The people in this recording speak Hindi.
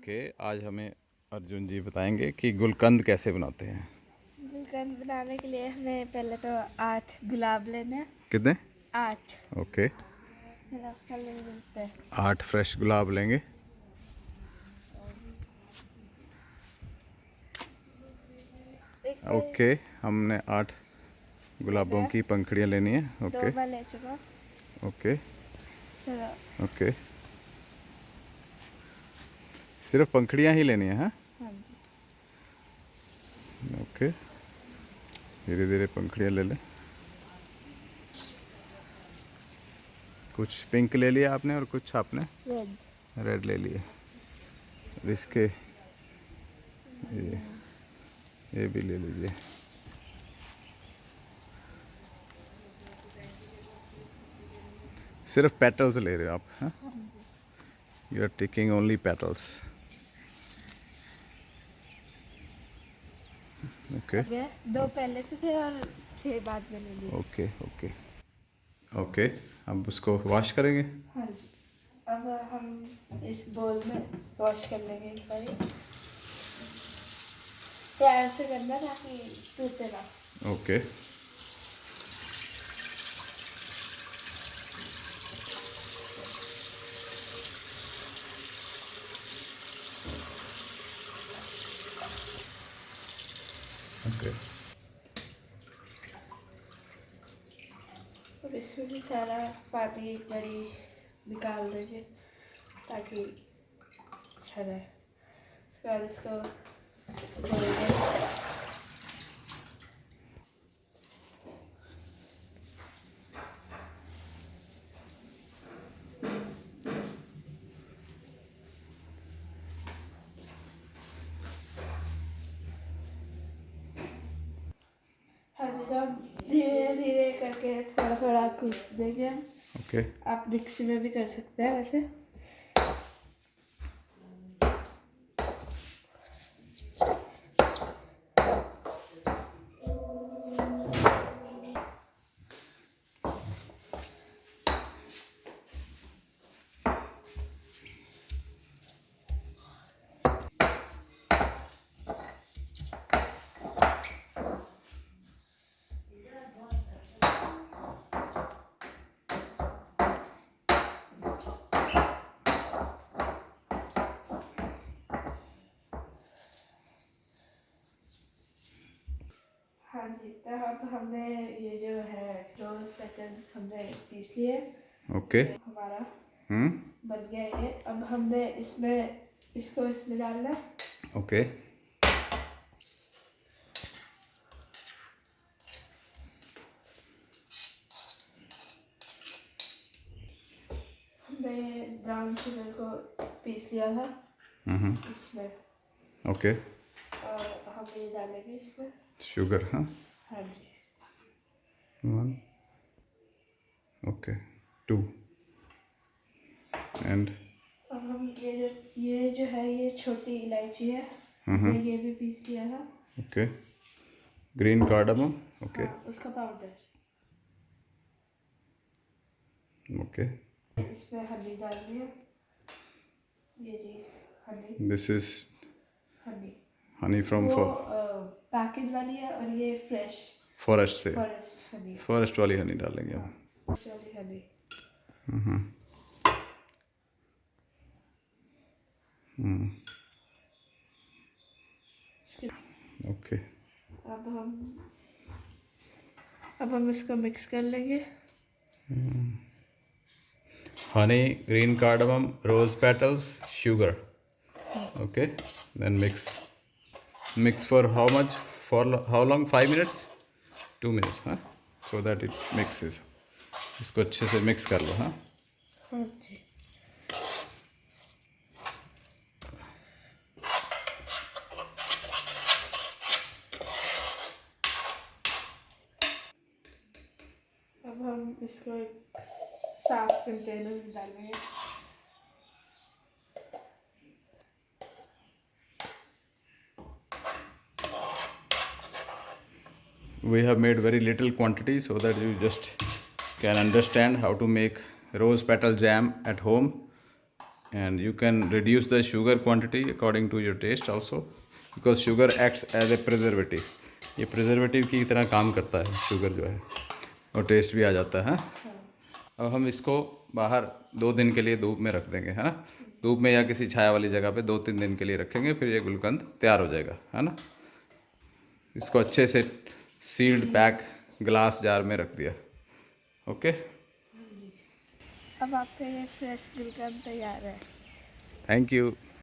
ओके, आज हमें अर्जुन जी बताएंगे कि गुलकंद कैसे बनाते हैं। गुलकंद बनाने के लिए हमें पहले तो 8 गुलाब लेने हैं। कितने? 8। ओके, फिर आप फल मिलते हैं। 8 फ्रेश गुलाब लेंगे। एक ओके, हमने 8 लेना गुलाबों है। की पंखुड़ियाँ लेनी है। 2 ओके मैं ले चुका। ओके चलो। ओके, सिर्फ पंखुड़ियाँ ही लेनी है। हाँ, हाँ जी। ओके, धीरे धीरे पंखुड़ियाँ ले लें। कुछ पिंक ले लिया आपने और कुछ आपने रेड। रेड ले लिए। और इसके ये भी ले लीजिए। सिर्फ पेटल्स ले रहे हो आप? हाँ, हाँ जी। You are taking only petals. Okay हो गया। 2 पहले से थे और 6 बाद में ले लिए। ओके ओके ओके, अब उसको वॉश करेंगे। हाँ जी। अब हम इस बोल में वॉश कर लेंगे एक बार। प्यार से करना ताकि टूटे ना। ओके ओके, अब इसमें से सारा पानी एक बारी निकाल देंगे ताकि अच्छा रहे। उसके बाद इसको धोएंगे। हाँ जी, तो हम धीरे धीरे करके थोड़ा थोड़ा कूट देंगे हम। ओके, आप मिक्सी में भी कर सकते हैं वैसे। हाँ जी, तो अब हमने ये जो है रोज पेटल्स हमने पीस लिए। ओके। ये हमारा बन गया ये। अब हमने इसको इसमें डालना है। ओके, हमने ब्राउन शुगर को पीस लिया था इसमें। ओके, और हम ये डालेंगे इसमें। शुगर। हाँ, हाँ जी। 1, ओके, 2 एंड अब हम ये जो है ये छोटी इलायची है। हमने ये भी पीस लिया था। Okay, green cardamom. ओके हाँ, उसका पाउडर। ओके, इसमें हनी डालनी है। ये जी honey. This is honey honey from वो पैकेज वाली है और ये फ्रेश फॉरेस्ट से। Forest honey. फॉरेस्ट वाली हनी डालेंगे हाँ, हम। फॉरेस्ट वाली हनी। इसके ओके, अब हम इसको मिक्स कर लेंगे। Honey, green cardamom, rose petals, sugar. Okay, then mix for how much? For how long? 5 minutes? 2 minutes, हाँ, so that it mixes. इसको अच्छे से मिक्स कर लो। हाँ, हाँ जी। अब हम इसको एक साफ कंटेनर में डालेंगे। we have made very little quantity so that you just can understand how to make rose petal jam at home and you can reduce the sugar quantity according to your taste also, because sugar acts as a preservative. ये प्रिजर्वेटिव की तरह काम करता है शुगर जो है, और टेस्ट भी आ जाता है। अब हम इसको बाहर 2 दिन के लिए धूप में रख देंगे, है ना। धूप में या किसी छाया वाली जगह पे 2-3 दिन के लिए रखेंगे, फिर ये गुलकंद तैयार हो जाएगा, है ना। इसको अच्छे से सील्ड पैक ग्लास जार में रख दिया। ओके, अब आपका ये फ्रेश गुलकंद तैयार है। Thank you.